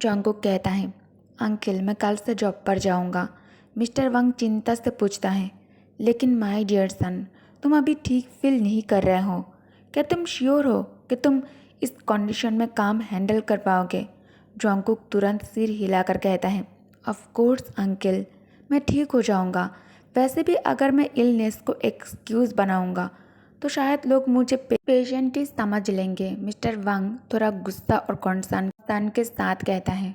जॉन्गकुक कहता है, अंकल मैं कल से जॉब पर जाऊंगा। मिस्टर वांग चिंता से पूछता है, लेकिन माय डियर सन, तुम अभी ठीक फील नहीं कर रहे हो। क्या तुम श्योर हो कि तुम इस कंडीशन में काम हैंडल कर पाओगे? जॉन्गकुक तुरंत सिर हिलाकर कहता है, ऑफ कोर्स अंकल, मैं ठीक हो जाऊंगा। वैसे भी अगर मैं इलनेस को एक्सक्यूज़ बनाऊंगा तो शायद लोग मुझे पेशेंट ही समझ लेंगे। मिस्टर वांग थोड़ा गुस्सा और कंसर्न के साथ कहता है,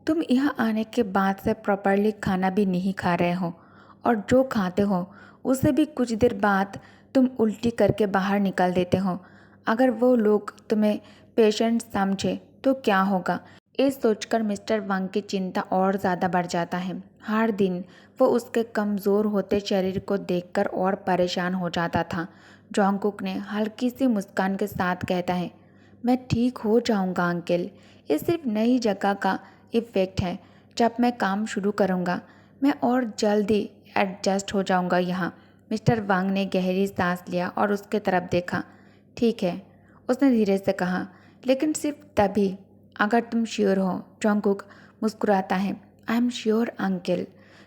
तुम यहाँ आने के बाद से प्रॉपरली खाना भी नहीं खा रहे हो, और जो खाते हो उसे भी कुछ देर बाद तुम उल्टी करके बाहर निकाल देते हो। अगर वो लोग तुम्हें पेशेंट समझे तो क्या होगा? ये सोचकर मिस्टर वांग की चिंता और ज़्यादा बढ़ जाता है। हर दिन वो उसके कमज़ोर होते शरीर को देखकर और परेशान हो जाता था। जॉन्गकुक ने हल्की सी मुस्कान के साथ कहता है, मैं ठीक हो जाऊंगा अंकल, ये सिर्फ नई जगह का इफ़ेक्ट है। जब मैं काम शुरू करूंगा मैं और जल्दी एडजस्ट हो जाऊंगा यहाँ। मिस्टर वांग ने गहरी सांस लिया और उसके तरफ देखा। ठीक है, उसने धीरे से कहा, लेकिन सिर्फ तभी अगर तुम श्योर हो। जॉन्गकुक मुस्कुराता है, I am sure uncle.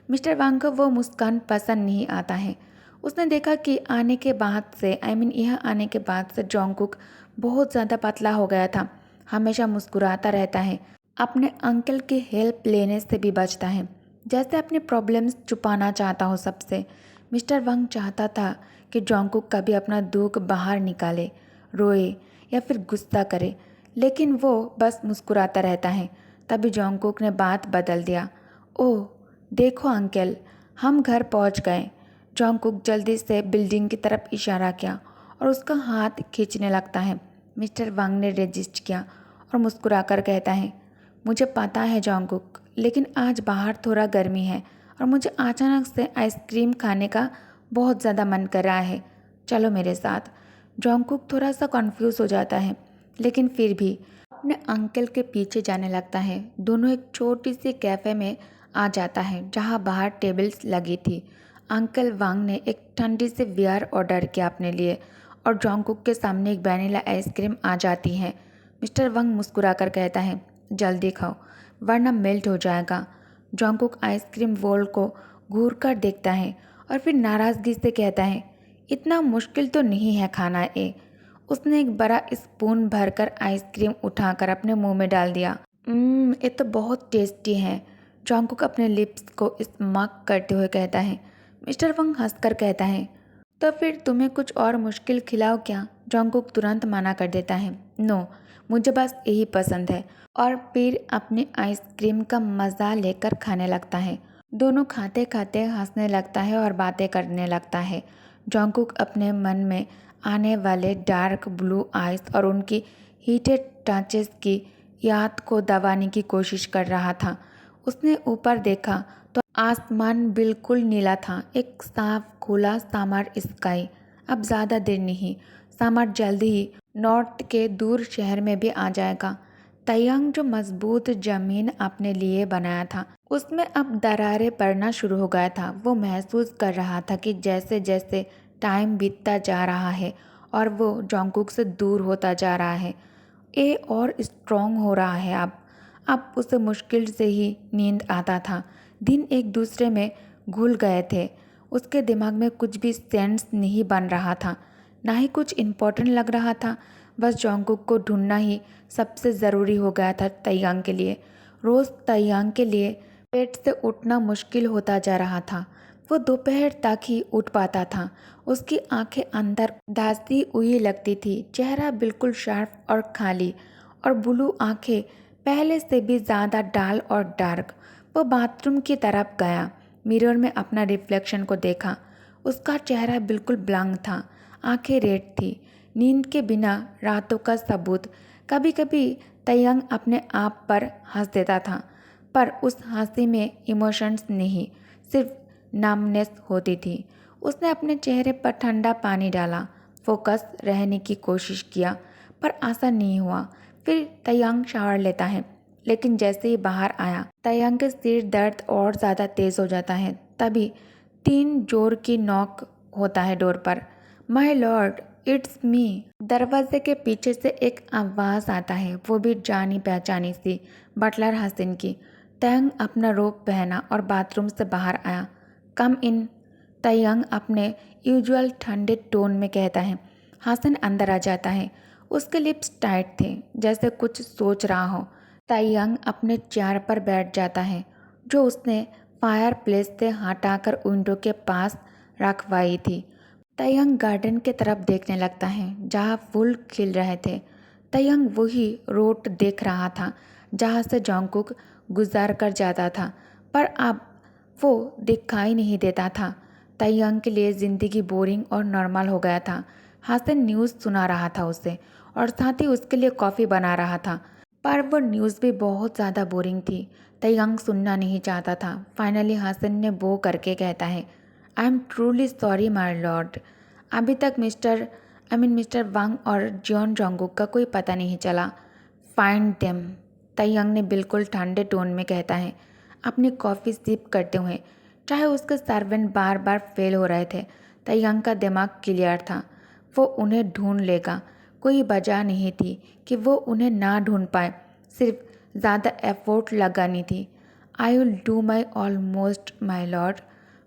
Mister वांग को वो मुस्कान पसंद नहीं आता है। उसने देखा कि आने के बाद से यह आने के बाद से जॉन्गकुक बहुत ज़्यादा पतला हो गया था। हमेशा मुस्कुराता रहता है, अपने अंकल की हेल्प लेने से भी बचता है, जैसे अपने प्रॉब्लम्स छुपाना चाहता हो सबसे। मिस्टर वांग चाहता था कि जॉन्गकुक कभी अपना दुख बाहर निकाले, रोए या फिर गुस्सा करे, लेकिन वो बस मुस्कुराता रहता है। तभी जॉन्गकुक ने बात बदल दिया। ओह देखो अंकल, हम घर पहुंच गए। जॉन्गकुक जल्दी से बिल्डिंग की तरफ इशारा किया और उसका हाथ खींचने लगता है। मिस्टर वांग ने रेजिस्ट किया और मुस्कुराकर कहता है, मुझे पता है जॉन्गकुक, लेकिन आज बाहर थोड़ा गर्मी है और मुझे अचानक से आइसक्रीम खाने का बहुत ज़्यादा मन कर रहा है। चलो मेरे साथ। जॉन्गकुक थोड़ा सा कन्फ्यूज़ हो जाता है, लेकिन फिर भी अपने अंकल के पीछे जाने लगता है। दोनों एक छोटी सी कैफ़े में आ जाता है जहाँ बाहर टेबल्स लगी थी। अंकल वांग ने एक ठंडी सी बियर ऑर्डर किया अपने लिए और जॉन्गकुक के सामने एक वैनिला आइसक्रीम आ जाती है। मिस्टर वांग मुस्कुराकर कहता है, जल्दी खाओ वरना मेल्ट हो जाएगा। जॉन्गकुक आइसक्रीम वॉल को घूर कर देखता है और फिर नाराज़गी से कहता है, इतना मुश्किल तो नहीं है खाना ये। उसने एक बड़ा स्पून भरकर आइसक्रीम उठाकर अपने मुंह में डाल दिया। ये तो बहुत टेस्टी है। जॉन्गकुक अपने लिप्स को स्मॉक करते हुए कहता है। मिस्टर वांग हंसकर कहता है, तो फिर तुम्हें कुछ और मुश्किल खिलाओ क्या? जॉन्गकुक तुरंत मना कर देता है, नो, मुझे बस यही पसंद है, और फिर अपनी आइसक्रीम का मज़ा लेकर खाने लगता है। दोनों खाते खाते हंसने लगता है और बातें करने लगता है। जॉन्गकुक अपने मन में आने वाले डार्क ब्लू आइज और उनकी हीटेड टचेस की याद को दबाने की कोशिश कर रहा था। उसने ऊपर देखा तो आसमान बिल्कुल नीला था, एक साफ खुला समर स्काई। अब ज़्यादा देर नहीं, समर जल्द ही नॉर्थ के दूर शहर में भी आ जाएगा। तयांग जो मजबूत जमीन अपने लिए बनाया था उसमें अब दरारें पड़ना शुरू हो गया था। वो महसूस कर रहा था कि जैसे जैसे टाइम बीतता जा रहा है और वो जॉन्गकुक से दूर होता जा रहा है, ये और स्ट्रॉन्ग हो रहा है। अब उसे मुश्किल से ही नींद आता था। दिन एक दूसरे में घुल गए थे। उसके दिमाग में कुछ भी सेंस नहीं बन रहा था, ना ही कुछ इम्पोर्टेंट लग रहा था। बस जॉन्गकुक को ढूंढना ही सबसे ज़रूरी हो गया था तैयांग के लिए। रोज़ तैयांग के लिए बेड से उठना मुश्किल होता जा रहा था। वो दोपहर तक ही उठ पाता था। उसकी आंखें अंदर धंसी हुई लगती थी, चेहरा बिल्कुल शार्प और खाली, और ब्लू आंखें पहले से भी ज़्यादा डाल और डार्क। वो बाथरूम की तरफ गया, मिरर में अपना रिफ्लेक्शन को देखा। उसका चेहरा बिल्कुल ब्लैंक था, आंखें रेड थी, नींद के बिना रातों का सबूत। कभी कभी तयंग अपने आप पर हंस देता था, पर उस हंसी में इमोशंस नहीं, सिर्फ नमनेस होती थी। उसने अपने चेहरे पर ठंडा पानी डाला, फोकस रहने की कोशिश किया, पर आसान नहीं हुआ। फिर तयंग शावर लेता है, लेकिन जैसे ही बाहर आया तयंग के सिर दर्द और ज़्यादा तेज़ हो जाता है। तभी 3 जोर की नॉक होता है डोर पर। My Lord, it's me. दरवाजे के पीछे से एक आवाज़ आता है, वो भी जानी पहचानी सी, बटलर हसन की। तयंग अपना रोब पहना और बाथरूम से बाहर आया। कम इन, तयंग अपने यूजुअल ठंडे टोन में कहता है। हसन अंदर आ जाता है। उसके लिप्स टाइट थे, जैसे कुछ सोच रहा हो। तयंग अपने चेयर पर बैठ जाता है, जो उसने फायर प्लेस से हटाकर विंडो के पास रखवाई थी। तयंग गार्डन की तरफ देखने लगता है, जहाँ फूल खिल रहे थे। तयंग वही रोड देख रहा था जहाँ से जॉन्गकुक गुजार कर जाता था, पर अब वो दिखाई नहीं देता था। तयंग के लिए ज़िंदगी बोरिंग और नॉर्मल हो गया था। हसन न्यूज़ सुना रहा था उसे, और साथ ही उसके लिए कॉफ़ी बना रहा था, पर वो न्यूज़ भी बहुत ज़्यादा बोरिंग थी। तयंग सुनना नहीं चाहता था। फाइनली हसन ने वो करके कहता है, I am truly sorry my Lord. अभी तक मिस्टर वांग और जॉन जोंगुक का कोई पता नहीं चला। फाइंड देम, तयंग ने बिल्कुल ठंडे टोन में कहता है, अपनी कॉफ़ी सिप करते हुए। चाहे उसके सर्वेंट बार बार फेल हो रहे थे, तयंग का दिमाग क्लियर था। वो उन्हें ढूंढ लेगा। कोई वजह नहीं थी कि वो उन्हें ना ढूंढ पाए, सिर्फ ज़्यादा एफर्ट लगानी थी। I will do my almost my lord,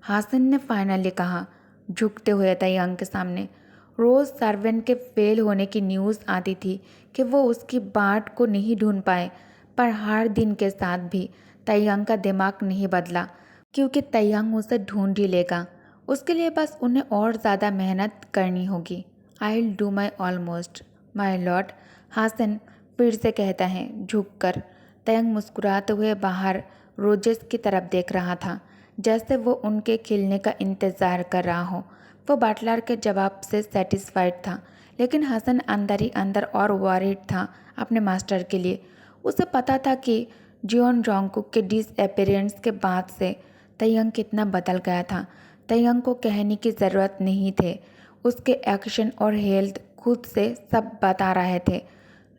Hasan ने फाइनली कहा, झुकते हुए तयंग के सामने। रोज़ सर्वेंट के फेल होने की न्यूज़ आती थी कि वो उसकी बाट को नहीं ढूंढ पाए, पर हर दिन के साथ भी तयंग का दिमाग नहीं बदला, क्योंकि तयंग उसे ढूंढ ही लेगा। उसके लिए बस उन्हें और ज़्यादा मेहनत करनी होगी। I will do my almost my lord, Hasan फिर से कहता है, झुककर। तयंग मुस्कुराते हुए बाहर रोजेस की तरफ देख रहा था, जैसे वो उनके खिलने का इंतज़ार कर रहा हो। वो बटलर के जवाब से सेटिस्फाइड था, लेकिन हसन अंदर ही अंदर और वरीड था अपने मास्टर के लिए। उसे पता था कि जियोन जोंगकुक के डिसअपीयरेंस के बाद से तयंग कितना बदल गया था। तयंग को कहने की ज़रूरत नहीं थे, उसके एक्शन और हेल्थ खुद से सब बता रहे थे।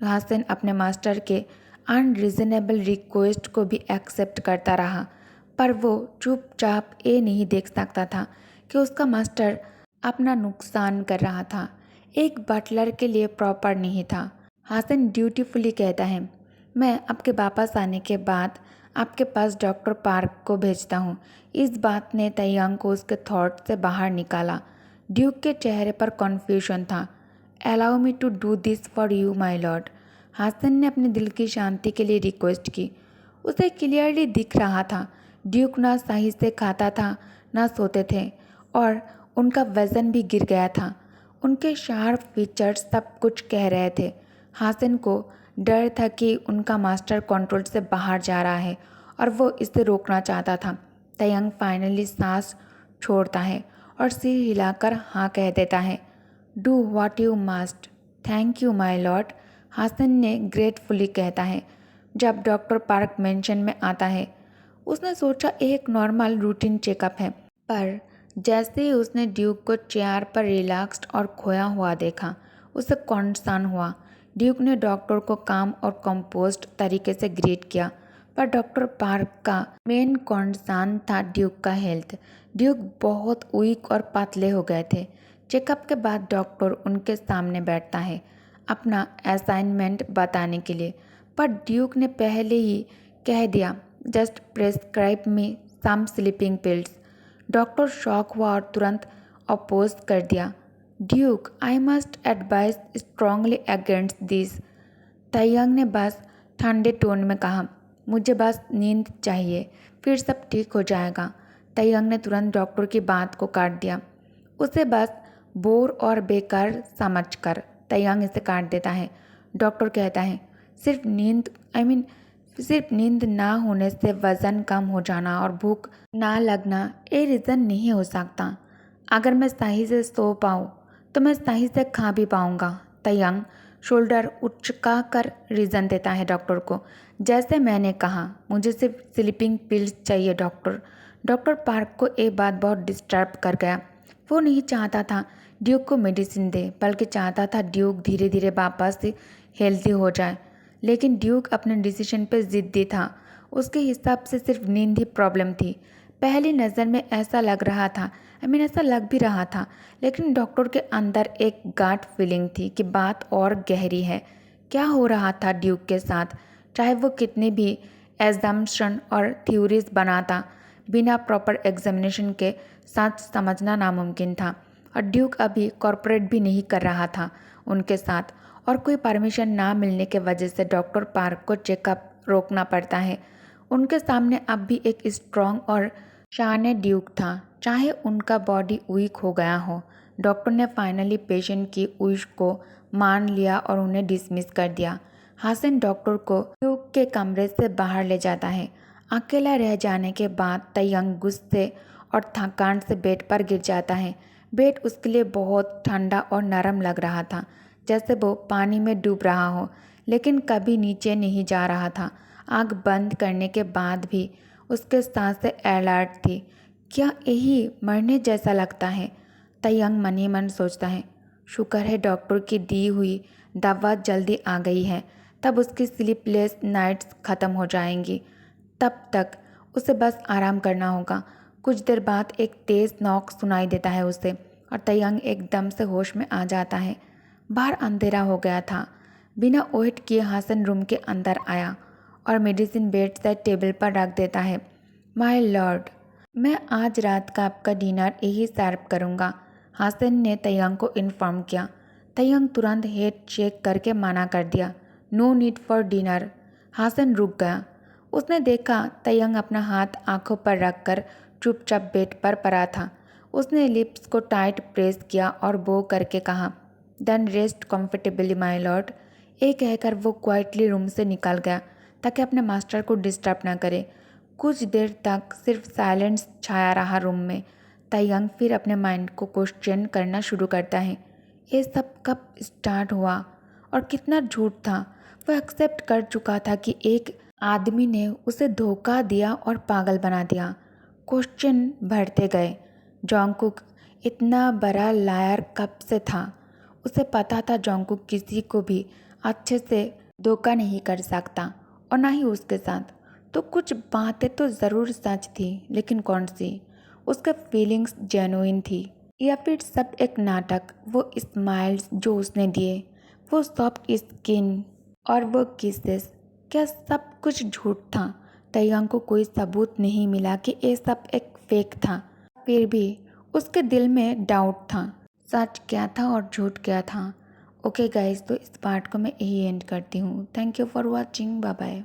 हसन अपने मास्टर के अनरीजनेबल रिक्वेस्ट को भी एक्सेप्ट करता रहा, पर वो चुपचाप ये नहीं देख सकता था कि उसका मास्टर अपना नुकसान कर रहा था, एक बटलर के लिए प्रॉपर नहीं था। हसन ड्यूटीफुली कहता है, मैं आपके वापस आने के बाद आपके पास डॉक्टर पार्क को भेजता हूँ। इस बात ने तयंग को उसके थॉट से बाहर निकाला। ड्यूक के चेहरे पर कन्फ्यूजन था। Allow me to do this for you my lord, Hasan ने अपने दिल की शांति के लिए रिक्वेस्ट की। उसे क्लियरली दिख रहा था, ड्यूक ना सही से खाता था, ना सोते थे, और उनका वज़न भी गिर गया था। उनके शार्प फीचर्स सब कुछ कह रहे थे। हसन को डर था कि उनका मास्टर कंट्रोल से बाहर जा रहा है और वो इसे रोकना चाहता था। तयंग फाइनली सांस छोड़ता है और सिर हिलाकर हाँ कह देता है। Do what you must, thank you my lord, Hasan ने ग्रेटफुली कहता है। जब डॉक्टर पार्क मेंशन में आता है, उसने सोचा एक नॉर्मल रूटीन चेकअप है, पर जैसे ही उसने ड्यूक को चेयर पर रिलैक्स्ड और खोया हुआ देखा, उसे कंसर्न हुआ। ड्यूक ने डॉक्टर को काम और कंपोज्ड तरीके से ग्रीट किया, पर डॉक्टर पार्क का मेन कंसर्न था ड्यूक का हेल्थ। ड्यूक बहुत वीक और पतले हो गए थे। चेकअप के बाद डॉक्टर उनके सामने बैठता है अपना असाइनमेंट बताने के लिए, पर ड्यूक ने पहले ही कह दिया, just prescribe me some sleeping pills. Doctor shock हुआ और तुरंत अपोज कर दिया। Duke, I must advise strongly against this, Tayang ने बस ठंडे टोन में कहा। मुझे बस नींद चाहिए, फिर सब ठीक हो जाएगा। तयंग ने तुरंत डॉक्टर की बात को काट दिया। उसे बस बोर और बेकार समझकर तयंग इसे काट देता है। डॉक्टर कहता है, सिर्फ नींद ना होने से वज़न कम हो जाना और भूख ना लगना ये रीज़न नहीं हो सकता। अगर मैं सही से सो पाऊँ तो मैं सही से खा भी पाऊँगा। तयंग शोल्डर उचका कर रीज़न देता है डॉक्टर को। जैसे मैंने कहा, मुझे सिर्फ स्लीपिंग पिल्स चाहिए डॉक्टर। डॉक्टर पार्क को ये बात बहुत डिस्टर्ब कर गया। वो नहीं चाहता था ड्यूक को मेडिसिन दे, बल्कि चाहता था ड्यूक धीरे धीरे वापस से हेल्दी हो जाए। लेकिन ड्यूक अपने डिसीजन पर ज़िद्दी था। उसके हिसाब से सिर्फ नींद ही प्रॉब्लम थी। पहली नज़र में ऐसा लग रहा था, ऐसा लग भी रहा था, लेकिन डॉक्टर के अंदर एक गाट फीलिंग थी कि बात और गहरी है। क्या हो रहा था ड्यूक के साथ? चाहे वो कितनी भी एजम्पशन और थ्योरीज बनाता, बिना प्रॉपर एग्जामिनेशन के साथ समझना नामुमकिन था। और ड्यूक अभी कॉर्पोरेट भी नहीं कर रहा था उनके साथ, और कोई परमिशन ना मिलने के वजह से डॉक्टर पार्क को चेकअप रोकना पड़ता है। उनके सामने अब भी एक स्ट्रॉन्ग और शाने ड्यूक था, चाहे उनका बॉडी वीक हो गया हो। डॉक्टर ने फाइनली पेशेंट की विश को मान लिया और उन्हें डिसमिस कर दिया। हासन डॉक्टर को ड्यूक के कमरे से बाहर ले जाता है। अकेला रह जाने के बाद तयंग गुस्से और थकान से बेड पर गिर जाता है। बेड उसके लिए बहुत ठंडा और नरम लग रहा था, जैसे वो पानी में डूब रहा हो, लेकिन कभी नीचे नहीं जा रहा था। आँख बंद करने के बाद भी उसके सांसें अलर्ट थी। क्या यही मरने जैसा लगता है? तयंग मन ही मन सोचता है। शुक्र है डॉक्टर की दी हुई दवा जल्दी आ गई है, तब उसकी स्लीपलेस नाइट्स ख़त्म हो जाएंगी। तब तक उसे बस आराम करना होगा। कुछ देर बाद एक तेज़ नॉक सुनाई देता है उसे, और तयंग एकदम से होश में आ जाता है। बाहर अंधेरा हो गया था। बिना वेट किए हासन रूम के अंदर आया और मेडिसिन बेड से टेबल पर रख देता है। माय लॉर्ड, मैं आज रात का आपका डिनर यही सर्व करूँगा, हासन ने तयंग को इन्फॉर्म किया। तयंग तुरंत हेड शेक करके मना कर दिया। No need for dinner. Hasan रुक गया। उसने देखा तयंग अपना हाथ आंखों पर रखकर चुपचाप बेड पर पड़ा था। उसने लिप्स को टाइट प्रेस किया और बो करके कहा, then rest comfortably my lord. ये कहकर वो क्वाइटली रूम से निकल गया ताकि अपने मास्टर को डिस्टर्ब न करे। कुछ देर तक सिर्फ साइलेंस छाया रहा रूम में। तयंग फिर अपने माइंड को क्वेश्चन करना शुरू करता है। ये सब कब स्टार्ट हुआ और कितना झूठ था? वो एक्सेप्ट कर चुका था कि एक आदमी ने उसे धोखा दिया और पागल बना दिया। क्वेश्चन बढ़ते गए। जॉन्गकुक इतना बड़ा लायर कब से था? उसे पता था जॉन्गकुक किसी को भी अच्छे से धोखा नहीं कर सकता, और ना ही उसके साथ। तो कुछ बातें तो ज़रूर सच थी, लेकिन कौन सी? उसके फीलिंग्स जेन्युइन थी या फिर सब एक नाटक? वो स्माइल्स जो उसने दिए, वो सॉफ्ट स्किन और वो किसेस, क्या सब कुछ झूठ था? तयंग को कोई सबूत नहीं मिला कि ये सब एक फेक था। फिर भी उसके दिल में डाउट था, सच क्या था और झूठ क्या था। ओके गाइस, तो इस पार्ट को मैं यही एंड करती हूँ। Thank you for watching. Bye bye.